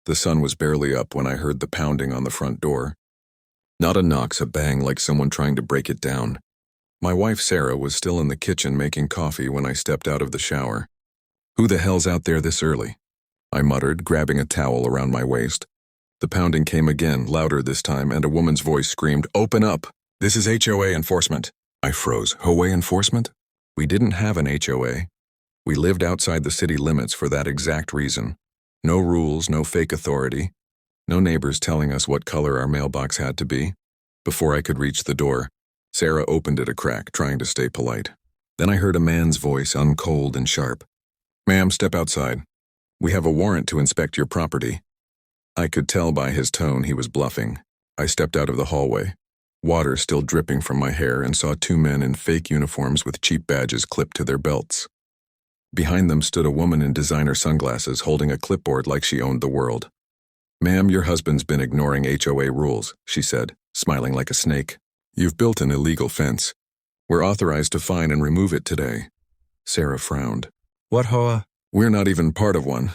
The sun was barely up when I heard the pounding on the front door. Not a knock, a bang like someone trying to break it down. My wife Sarah was still in the kitchen making coffee when I stepped out of the shower. "Who the hell's out there this early?" I muttered, grabbing a towel around my waist. The pounding came again, louder this time, and a woman's voice screamed, "Open up! This is HOA enforcement." I froze. HOA enforcement? We didn't have an HOA. We lived outside the city limits for that exact reason. No rules, no fake authority. No neighbors telling us what color our mailbox had to be. Before I could reach the door, Sarah opened it a crack, trying to stay polite. Then I heard a man's voice, uncold and sharp. "Ma'am, step outside. We have a warrant to inspect your property." I could tell by his tone he was bluffing. I stepped out of the hallway, water still dripping from my hair, and saw two men in fake uniforms with cheap badges clipped to their belts. Behind them stood a woman in designer sunglasses holding a clipboard like she owned the world. "Ma'am, your husband's been ignoring HOA rules," she said, smiling like a snake. "You've built an illegal fence. We're authorized to fine and remove it today." Sarah frowned. "What HOA?" "We're not even part of one."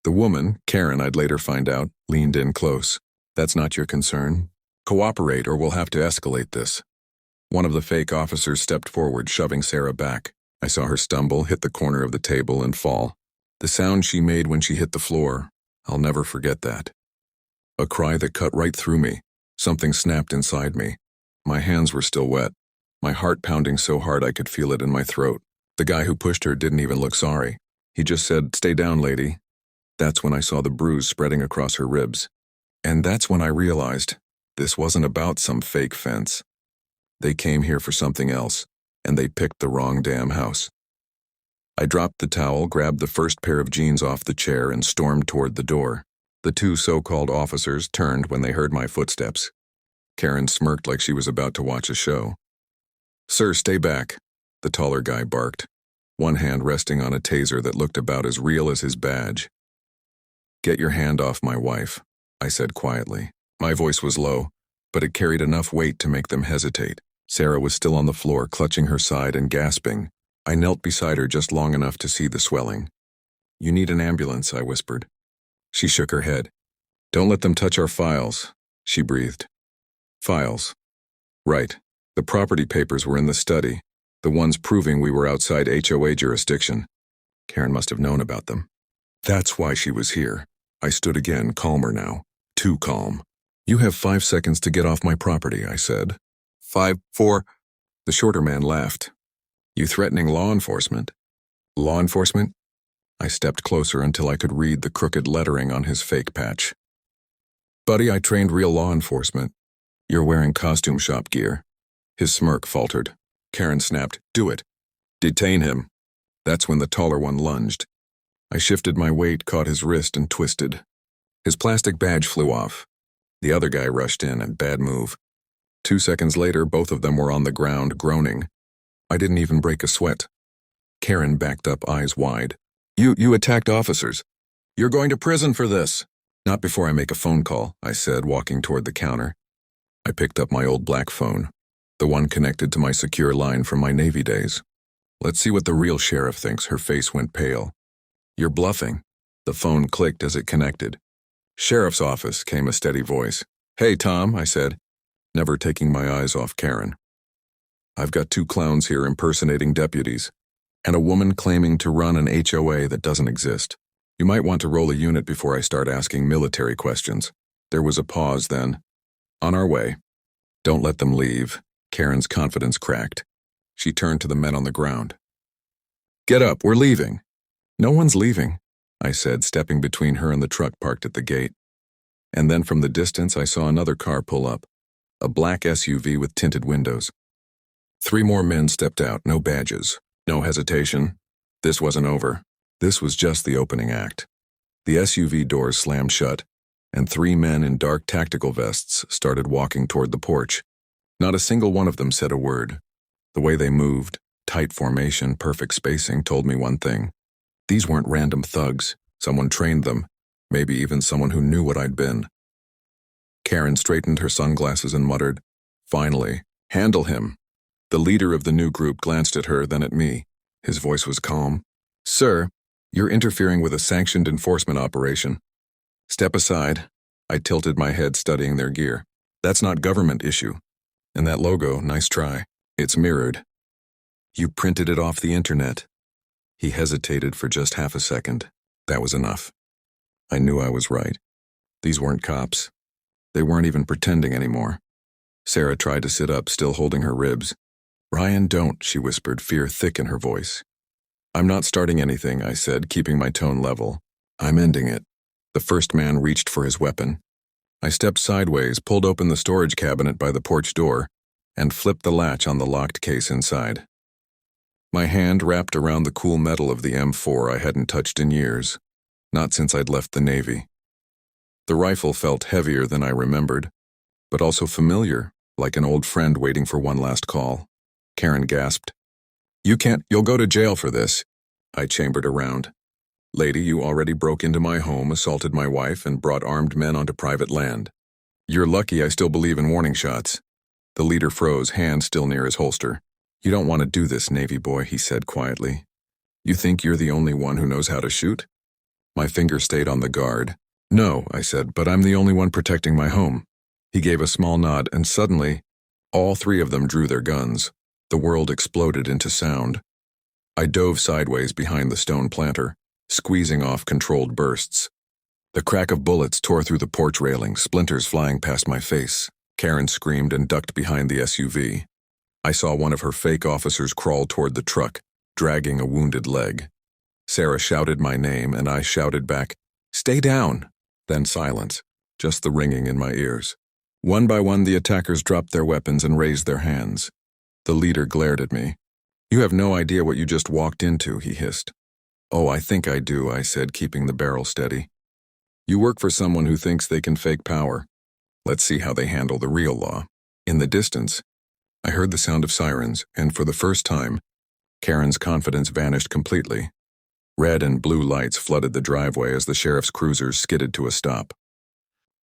The woman, Karen I'd later find out, leaned in close. "That's not your concern. Cooperate or we'll have to escalate this." One of the fake officers stepped forward, shoving Sarah back. I saw her stumble, hit the corner of the table, and fall. The sound she made when she hit the floor, I'll never forget that. A cry that cut right through me. Something snapped inside me. My hands were still wet, my heart pounding so hard I could feel it in my throat. The guy who pushed her didn't even look sorry. He just said, "Stay down, lady." That's when I saw the bruise spreading across her ribs. And that's when I realized this wasn't about some fake fence. They came here for something else, and they picked the wrong damn house. I dropped the towel, grabbed the first pair of jeans off the chair, and stormed toward the door. The two so-called officers turned when they heard my footsteps. Karen smirked like she was about to watch a show. "Sir, stay back," the taller guy barked, one hand resting on a taser that looked about as real as his badge. "Get your hand off my wife," I said quietly. My voice was low, but it carried enough weight to make them hesitate. Sarah was still on the floor, clutching her side and gasping. I knelt beside her just long enough to see the swelling. "You need an ambulance," I whispered. She shook her head. "Don't let them touch our files," she breathed. "Files. Right. The property papers were in the study, the ones proving we were outside HOA jurisdiction. Karen must have known about them. That's why she was here." I stood again, calmer now. Too calm. "You have 5 seconds to get off my property," I said. 5, 4. The shorter man laughed. "You threatening law enforcement?" "Law enforcement?" I stepped closer until I could read the crooked lettering on his fake patch. "Buddy, I trained real law enforcement. You're wearing costume shop gear." His smirk faltered. Karen snapped, "Do it. Detain him." That's when the taller one lunged. I shifted my weight, caught his wrist, and twisted. His plastic badge flew off. The other guy rushed in, and bad move. 2 seconds later, both of them were on the ground, groaning. I didn't even break a sweat. Karen backed up, eyes wide. You attacked officers. You're going to prison for this." "Not before I make a phone call," I said, walking toward the counter. I picked up my old black phone, the one connected to my secure line from my Navy days. "Let's see what the real sheriff thinks." Her face went pale. "You're bluffing." The phone clicked as it connected. "Sheriff's office," came a steady voice. "Hey, Tom," I said, never taking my eyes off Karen. "I've got 2 clowns here impersonating deputies, and a woman claiming to run an HOA that doesn't exist. You might want to roll a unit before I start asking military questions." There was a pause, then, "On our way." "Don't let them leave." Karen's confidence cracked. She turned to the men on the ground. "Get up, we're leaving." "No one's leaving," I said, stepping between her and the truck parked at the gate. And then from the distance I saw another car pull up, a black SUV with tinted windows. 3 more men stepped out, no badges, no hesitation. This wasn't over. This was just the opening act. The SUV doors slammed shut, and 3 men in dark tactical vests started walking toward the porch. Not a single one of them said a word. The way they moved, tight formation, perfect spacing, told me one thing. These weren't random thugs. Someone trained them, maybe even someone who knew what I'd been. Karen straightened her sunglasses and muttered, "Finally, handle him." The leader of the new group glanced at her, then at me. His voice was calm. "Sir, you're interfering with a sanctioned enforcement operation." Step aside. I tilted my head, studying their gear. That's not government issue. And that logo, nice try. It's mirrored. You printed it off the internet. He hesitated for just half a second. That was enough. I knew I was right. These weren't cops. They weren't even pretending anymore. Sarah tried to sit up, still holding her ribs. "Ryan, don't," she whispered, fear thick in her voice. "I'm not starting anything," I said, keeping my tone level. "I'm ending it." The first man reached for his weapon. I stepped sideways, pulled open the storage cabinet by the porch door, and flipped the latch on the locked case inside. My hand wrapped around the cool metal of the M4 I hadn't touched in years, not since I'd left the Navy. The rifle felt heavier than I remembered, but also familiar, like an old friend waiting for one last call. Karen gasped. You'll go to jail for this." I chambered around. "Lady, you already broke into my home, assaulted my wife, and brought armed men onto private land. You're lucky I still believe in warning shots." The leader froze, hand still near his holster. "You don't want to do this, Navy boy," he said quietly. "You think you're the only one who knows how to shoot?" My finger stayed on the guard. "No," I said, "but I'm the only one protecting my home." He gave a small nod, and suddenly, all three of them drew their guns. The world exploded into sound. I dove sideways behind the stone planter, squeezing off controlled bursts. The crack of bullets tore through the porch railing, splinters flying past my face. Karen screamed and ducked behind the SUV. I saw one of her fake officers crawl toward the truck, dragging a wounded leg. Sarah shouted my name, and I shouted back, "Stay down!" Then silence, just the ringing in my ears. One by one, the attackers dropped their weapons and raised their hands. The leader glared at me. "You have no idea what you just walked into," he hissed. "Oh, I think I do," I said, keeping the barrel steady. "You work for someone who thinks they can fake power. Let's see how they handle the real law." In the distance, I heard the sound of sirens, and for the first time, Karen's confidence vanished completely. Red and blue lights flooded the driveway as the sheriff's cruisers skidded to a stop.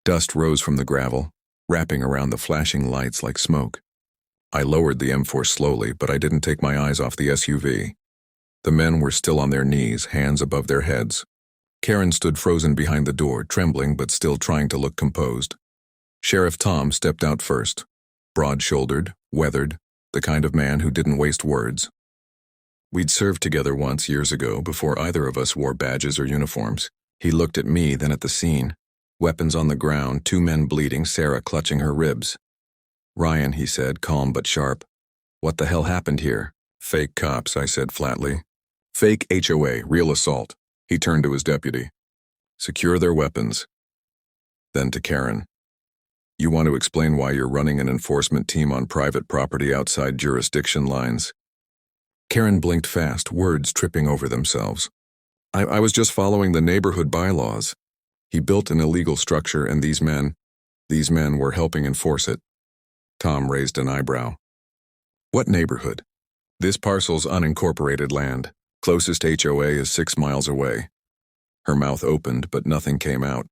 Dust rose from the gravel, wrapping around the flashing lights like smoke. I lowered the M4 slowly, but I didn't take my eyes off the SUV. The men were still on their knees, hands above their heads. Karen stood frozen behind the door, trembling but still trying to look composed. Sheriff Tom stepped out first, broad-shouldered, weathered, the kind of man who didn't waste words. We'd served together once years ago, before either of us wore badges or uniforms. He looked at me, then at the scene. Weapons on the ground, two men bleeding, Sarah clutching her ribs. "Ryan," he said, calm but sharp. "What the hell happened here?" "Fake cops," I said flatly. "Fake HOA, real assault." He turned to his deputy. "Secure their weapons." Then to Karen. "You want to explain why you're running an enforcement team on private property outside jurisdiction lines?" Karen blinked fast, words tripping over themselves. I was just following the neighborhood bylaws. He built an illegal structure, and these men were helping enforce it." Tom raised an eyebrow. "What neighborhood?" "This parcel's unincorporated land. Closest HOA is 6 miles away." Her mouth opened, but nothing came out.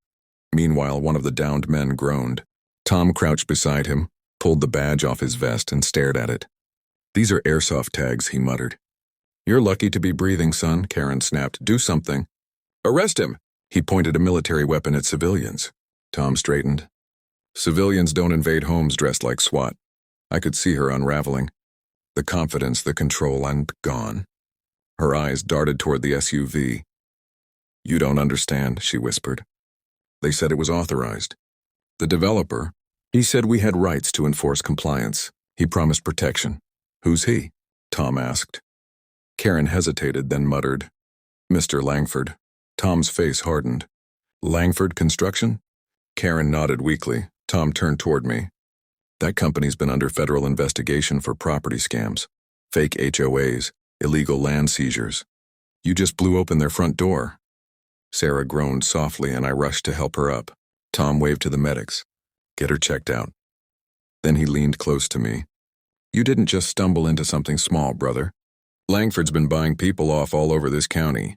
Meanwhile, one of the downed men groaned. Tom crouched beside him, pulled the badge off his vest, and stared at it. "These are airsoft tags," he muttered. "You're lucky to be breathing, son," Karen snapped. "Do something." "Arrest him!" He pointed a military weapon at civilians. Tom straightened. "Civilians don't invade homes dressed like SWAT." I could see her unraveling. The confidence, the control, and gone. Her eyes darted toward the SUV. "You don't understand," she whispered. "They said it was authorized. The developer, he said we had rights to enforce compliance. He promised protection." "Who's he?" Tom asked. Karen hesitated, then muttered, "Mr. Langford." Tom's face hardened. "Langford Construction?" Karen nodded weakly. Tom turned toward me. "That company's been under federal investigation for property scams, fake HOAs, illegal land seizures. You just blew open their front door." Sarah groaned softly, and I rushed to help her up. Tom waved to the medics. "Get her checked out." Then he leaned close to me. "You didn't just stumble into something small, brother. Langford's been buying people off all over this county.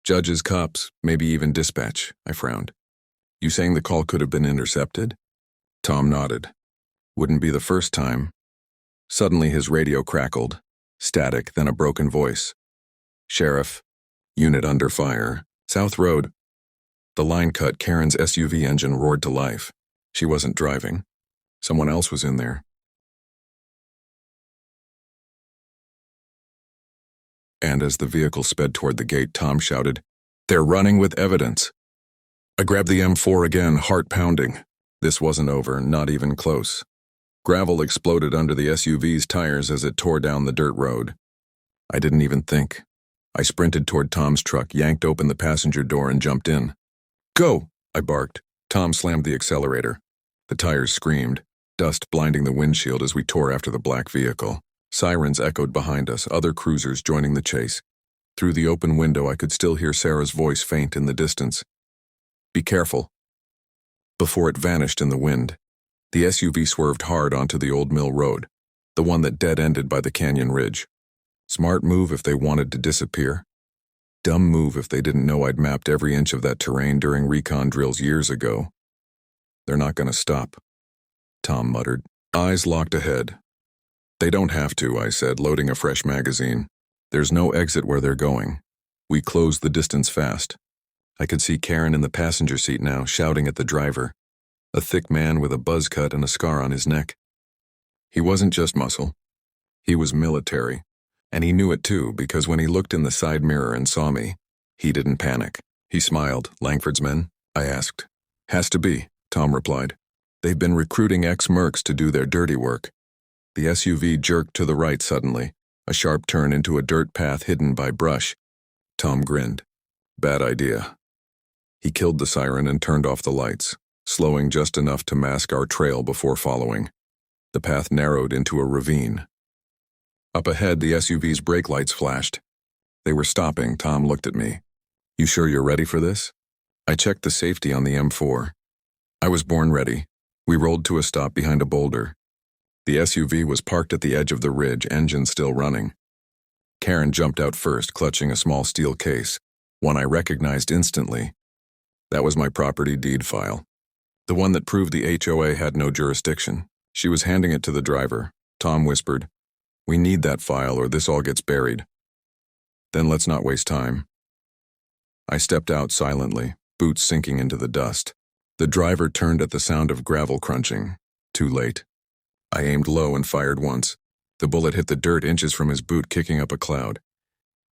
Judges, cops, maybe even dispatch." I frowned. "You saying the call could have been intercepted?" Tom nodded. "Wouldn't be the first time." Suddenly his radio crackled. Static, then a broken voice. "Sheriff, unit under fire. South Road." The line cut, Karen's SUV engine roared to life. She wasn't driving. Someone else was in there. And as the vehicle sped toward the gate, Tom shouted, "They're running with evidence." I grabbed the M4 again, heart pounding. This wasn't over, not even close. Gravel exploded under the SUV's tires as it tore down the dirt road. I didn't even think. I sprinted toward Tom's truck, yanked open the passenger door, and jumped in. "Go!" I barked. Tom slammed the accelerator. The tires screamed, dust blinding the windshield as we tore after the black vehicle. Sirens echoed behind us, other cruisers joining the chase. Through the open window, I could still hear Sarah's voice faint in the distance. "Be careful." Before it vanished in the wind, the SUV swerved hard onto the old mill road, the one that dead-ended by the canyon ridge. Smart move if they wanted to disappear. Dumb move if they didn't know I'd mapped every inch of that terrain during recon drills years ago. "They're not gonna stop," Tom muttered, eyes locked ahead. "They don't have to," I said, loading a fresh magazine. "There's no exit where they're going." We closed the distance fast. I could see Karen in the passenger seat now, shouting at the driver, a thick man with a buzz cut and a scar on his neck. He wasn't just muscle. He was military, and he knew it too, because when he looked in the side mirror and saw me, he didn't panic. He smiled. "Langford's men?" I asked. "Has to be," Tom replied. "They've been recruiting ex-mercs to do their dirty work." The SUV jerked to the right suddenly, a sharp turn into a dirt path hidden by brush. Tom grinned. "Bad idea." He killed the siren and turned off the lights, slowing just enough to mask our trail before following. The path narrowed into a ravine. Up ahead, the SUV's brake lights flashed. They were stopping. Tom looked at me. "You sure you're ready for this?" I checked the safety on the M4. I was born ready. We rolled to a stop behind a boulder. The SUV was parked at the edge of the ridge, engine still running. Karen jumped out first, clutching a small steel case, one I recognized instantly. That was my property deed file, the one that proved the HOA had no jurisdiction. She was handing it to the driver. Tom whispered, "We need that file or this all gets buried." "Then let's not waste time." I stepped out silently, boots sinking into the dust. The driver turned at the sound of gravel crunching. Too late. I aimed low and fired once. The bullet hit the dirt inches from his boot, kicking up a cloud.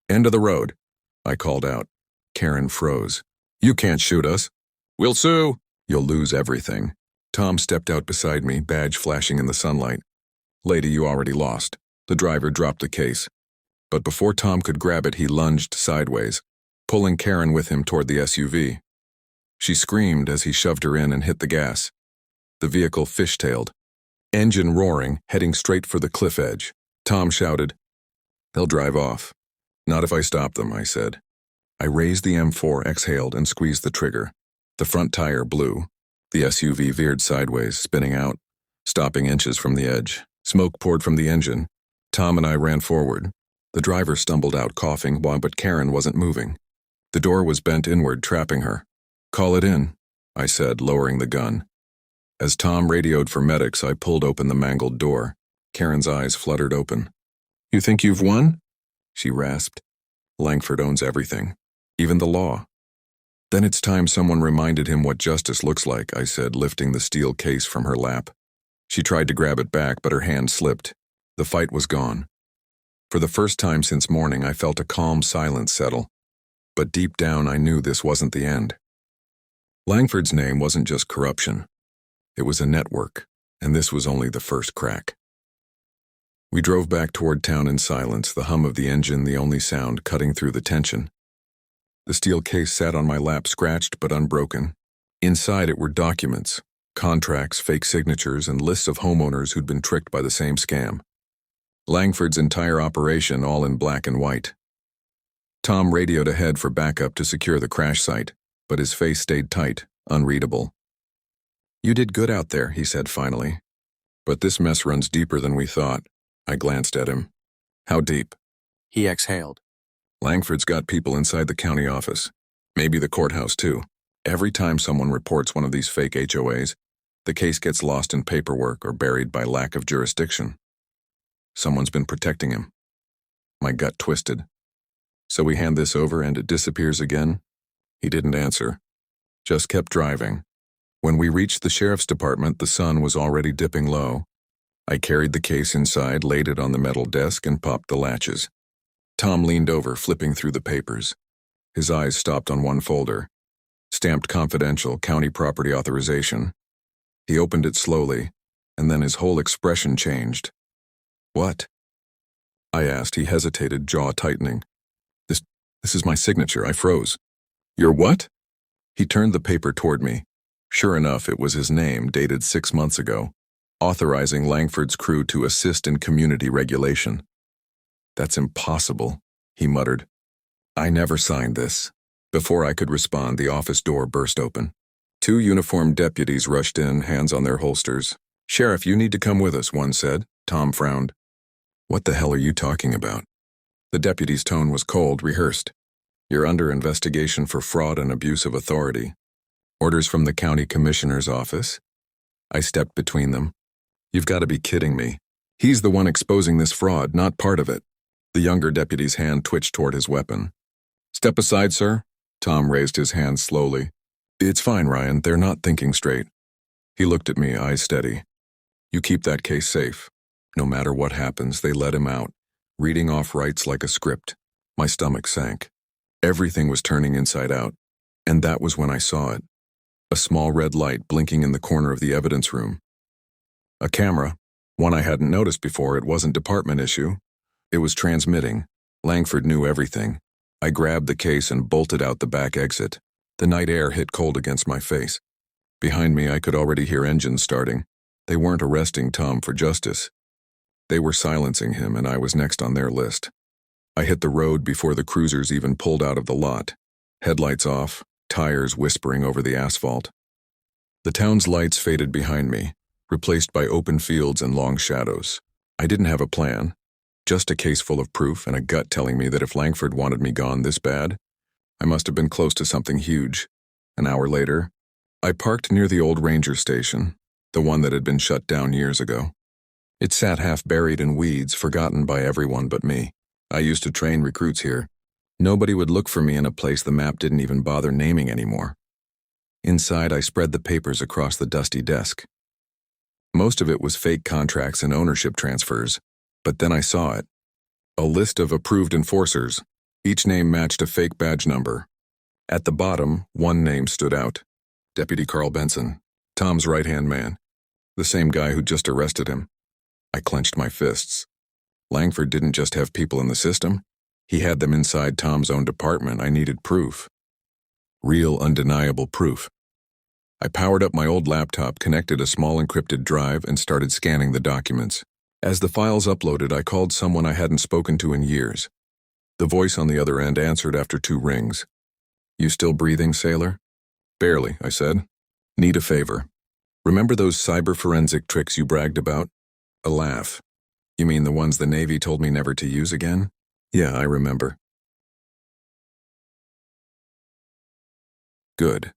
"End of the road," I called out. Karen froze. "You can't shoot us." "We'll sue." "You'll lose everything." Tom stepped out beside me, badge flashing in the sunlight. "Lady, you already lost." The driver dropped the case. But before Tom could grab it, he lunged sideways, pulling Karen with him toward the SUV. She screamed as he shoved her in and hit the gas. The vehicle fishtailed, engine roaring, heading straight for the cliff edge. Tom shouted, "They'll drive off." "Not if I stop them," I said. I raised the M4, exhaled, and squeezed the trigger. The front tire blew. The SUV veered sideways, spinning out, stopping inches from the edge. Smoke poured from the engine. Tom and I ran forward. The driver stumbled out, coughing, but Karen wasn't moving. The door was bent inward, trapping her. "Call it in," I said, lowering the gun. As Tom radioed for medics, I pulled open the mangled door. Karen's eyes fluttered open. "You think you've won?" she rasped. "Langford owns everything, even the law." "Then it's time someone reminded him what justice looks like," I said, lifting the steel case from her lap. She tried to grab it back, but her hand slipped. The fight was gone. For the first time since morning, I felt a calm silence settle. But deep down, I knew this wasn't the end. Langford's name wasn't just corruption. It was a network, and this was only the first crack. We drove back toward town in silence, the hum of the engine the only sound cutting through the tension. The steel case sat on my lap, scratched but unbroken. Inside it were documents, contracts, fake signatures, and lists of homeowners who'd been tricked by the same scam. Langford's entire operation, all in black and white. Tom radioed ahead for backup to secure the crash site, but his face stayed tight, unreadable. "You did good out there," he said finally. "But this mess runs deeper than we thought." I glanced at him. "How deep?" He exhaled. "Langford's got people inside the county office. Maybe the courthouse, too. Every time someone reports one of these fake HOAs, the case gets lost in paperwork or buried by lack of jurisdiction. Someone's been protecting him." My gut twisted. "So we hand this over and it disappears again?" He didn't answer. Just kept driving. When we reached the sheriff's department, the sun was already dipping low. I carried the case inside, laid it on the metal desk, and popped the latches. Tom leaned over, flipping through the papers. His eyes stopped on one folder. Stamped confidential, county property authorization. He opened it slowly, and then his whole expression changed. "What?" I asked. He hesitated, jaw tightening. This is my signature." I froze. "Your what?" He turned the paper toward me. Sure enough, it was his name, dated 6 months ago, authorizing Langford's crew to assist in community regulation. "That's impossible," he muttered. "I never signed this." Before I could respond, the office door burst open. 2 uniformed deputies rushed in, hands on their holsters. "Sheriff, you need to come with us," one said. Tom frowned. "What the hell are you talking about?" The deputy's tone was cold, rehearsed. "You're under investigation for fraud and abuse of authority. Orders from the county commissioner's office." I stepped between them. "You've got to be kidding me. He's the one exposing this fraud, not part of it." The younger deputy's hand twitched toward his weapon. "Step aside, sir." Tom raised his hand slowly. "It's fine, Ryan. They're not thinking straight." He looked at me, eyes steady. "You keep that case safe. No matter what happens, they let him out, reading off rights like a script." My stomach sank. Everything was turning inside out, and that was when I saw it. A small red light blinking in the corner of the evidence room. A camera, one I hadn't noticed before. It wasn't department issue. It was transmitting. Langford knew everything. I grabbed the case and bolted out the back exit. The night air hit cold against my face. Behind me, I could already hear engines starting. They weren't arresting Tom for justice. They were silencing him, and I was next on their list. I hit the road before the cruisers even pulled out of the lot. Headlights off, tires whispering over the asphalt. The town's lights faded behind me, replaced by open fields and long shadows. I didn't have a plan, just a case full of proof and a gut telling me that if Langford wanted me gone this bad, I must have been close to something huge. An hour later, I parked near the old ranger station, the one that had been shut down years ago. It sat half buried in weeds, forgotten by everyone but me. I used to train recruits here. Nobody would look for me in a place the map didn't even bother naming anymore. Inside, I spread the papers across the dusty desk. Most of it was fake contracts and ownership transfers, but then I saw it. A list of approved enforcers. Each name matched a fake badge number. At the bottom, one name stood out. Deputy Carl Benson, Tom's right-hand man. The same guy who just arrested him. I clenched my fists. Langford didn't just have people in the system. He had them inside Tom's own department. I needed proof. Real, undeniable proof. I powered up my old laptop, connected a small encrypted drive, and started scanning the documents. As the files uploaded, I called someone I hadn't spoken to in years. The voice on the other end answered after 2 rings. "You still breathing, sailor?" "Barely," I said. "Need a favor. Remember those cyber forensic tricks you bragged about?" A laugh. "You mean the ones the Navy told me never to use again?" "Yeah, I remember." "Good.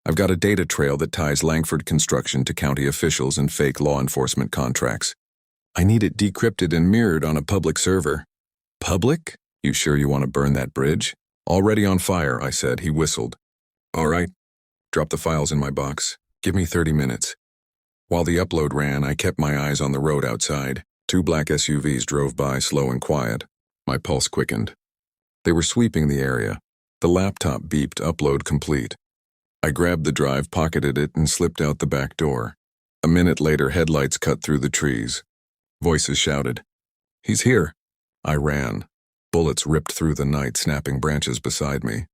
I've got a data trail that ties Langford Construction to county officials and fake law enforcement contracts. I need it decrypted and mirrored on a public server." "Public? You sure you want to burn that bridge?" "Already on fire," I said. He whistled. "All right. Drop the files in my box. Give me 30 minutes. While the upload ran, I kept my eyes on the road outside. 2 black SUVs drove by, slow and quiet. My pulse quickened. They were sweeping the area. The laptop beeped, "Upload complete." I grabbed the drive, pocketed it, and slipped out the back door. A minute later, headlights cut through the trees. Voices shouted, "He's here." I ran. Bullets ripped through the night, snapping branches beside me.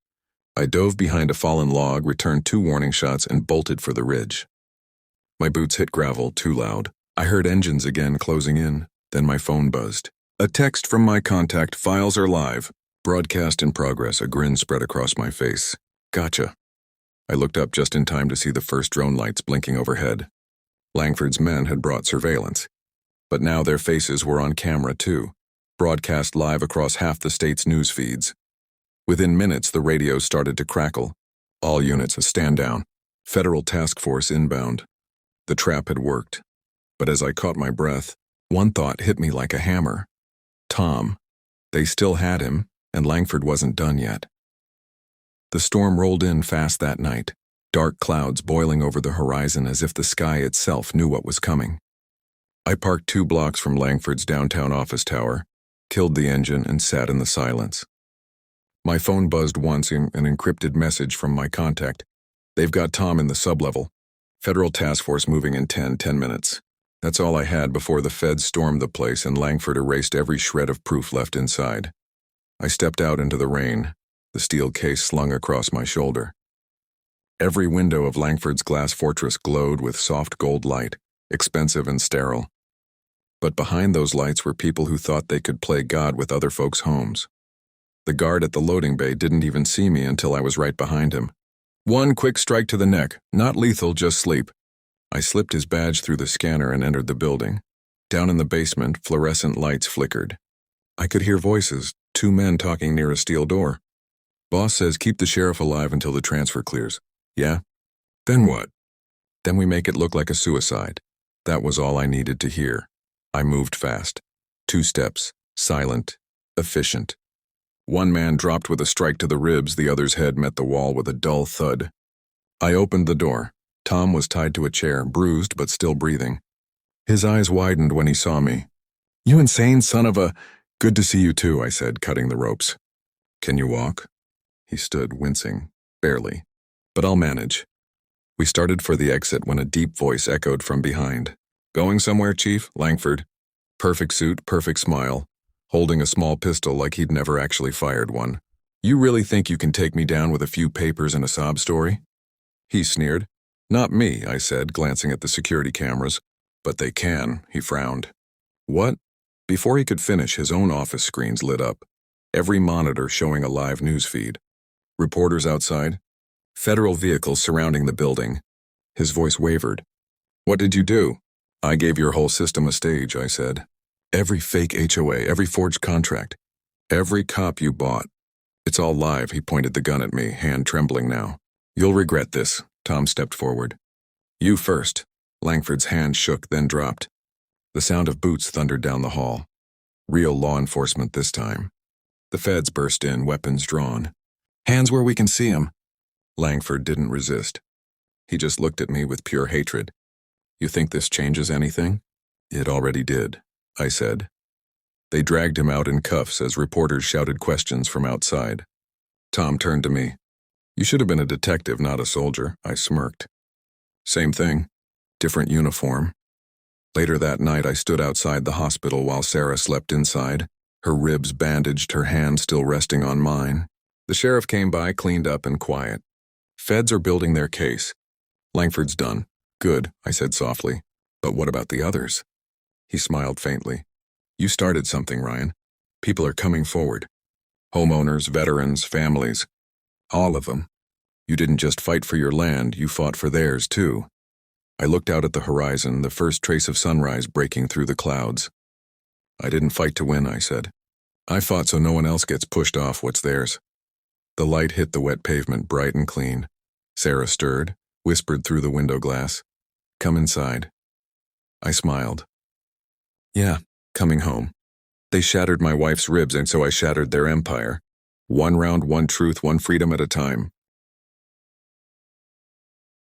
I dove behind a fallen log, returned 2 warning shots, and bolted for the ridge. My boots hit gravel, too loud. I heard engines again closing in. Then my phone buzzed. A text from my contact: "Files are live. Broadcast in progress." A grin spread across my face. "Gotcha." I looked up just in time to see the first drone lights blinking overhead. Langford's men had brought surveillance. But now their faces were on camera too, broadcast live across half the state's news feeds. Within minutes, the radio started to crackle. "All units, a stand down. Federal task force inbound." The trap had worked. But as I caught my breath, one thought hit me like a hammer. Tom. They still had him, and Langford wasn't done yet. The storm rolled in fast that night. dark clouds boiling over the horizon as if the sky itself knew what was coming. I parked 2 blocks from Langford's downtown office tower, killed the engine, and sat in the silence. My phone buzzed once in an encrypted message from my contact. They've got Tom in the sublevel. Federal task force moving in 10 minutes. That's all I had before the feds stormed the place and Langford erased every shred of proof left inside. I stepped out into the rain, the steel case slung across my shoulder. Every window of Langford's glass fortress glowed with soft gold light, expensive and sterile. But behind those lights were people who thought they could play God with other folks' homes. The guard at the loading bay didn't even see me until I was right behind him. "1 quick strike to the neck, not lethal, just sleep." I slipped his badge through the scanner and entered the building. Down in the basement, fluorescent lights flickered. I could hear voices, 2 men talking near a steel door. "Boss says keep the sheriff alive until the transfer clears." "Yeah? Then what?" "Then we make it look like a suicide." That was all I needed to hear. I moved fast. 2 steps, silent, efficient. 1 man dropped with a strike to the ribs, the other's head met the wall with a dull thud. I opened the door. Tom was tied to a chair, bruised but still breathing. His eyes widened when he saw me. "You insane son of a—" "Good to see you too," I said, cutting the ropes. "Can you walk?" He stood, wincing. "Barely. But I'll manage." We started for the exit when a deep voice echoed from behind. "Going somewhere, Chief?" Langford. Perfect suit, perfect smile, holding a small pistol like he'd never actually fired one. "You really think you can take me down with a few papers and a sob story?" He sneered. "Not me," I said, glancing at the security cameras. "But they can," he frowned. "What?" Before he could finish, his own office screens lit up, every monitor showing a live news feed. Reporters outside, federal vehicles surrounding the building. His voice wavered. "What did you do?" "I gave your whole system a stage," I said. "Every fake HOA, every forged contract, every cop you bought. It's all live." He pointed the gun at me, hand trembling now. "You'll regret this." Tom stepped forward. "You first." Langford's hand shook, then dropped. The sound of boots thundered down the hall. Real law enforcement this time. The feds burst in, weapons drawn. "Hands where we can see 'em." Langford didn't resist. He just looked at me with pure hatred. "You think this changes anything?" "It already did," I said. They dragged him out in cuffs as reporters shouted questions from outside. Tom turned to me. "You should have been a detective, not a soldier," I smirked. "Same thing. Different uniform." Later that night, I stood outside the hospital while Sarah slept inside, her ribs bandaged, her hand still resting on mine. The sheriff came by, cleaned up and quiet. "Feds are building their case. Langford's done." "Good," I said softly. "But what about the others?" He smiled faintly. "You started something, Ryan. People are coming forward. Homeowners, veterans, families. All of them. You didn't just fight for your land, you fought for theirs too." I looked out at the horizon, the first trace of sunrise breaking through the clouds. "I didn't fight to win," I said. "I fought so no one else gets pushed off what's theirs." The light hit the wet pavement, bright and clean. Sarah stirred, whispered through the window glass. "Come inside." I smiled. "Yeah, coming home. They shattered my wife's ribs, and so I shattered their empire. 1 round, 1 truth, 1 freedom at a time.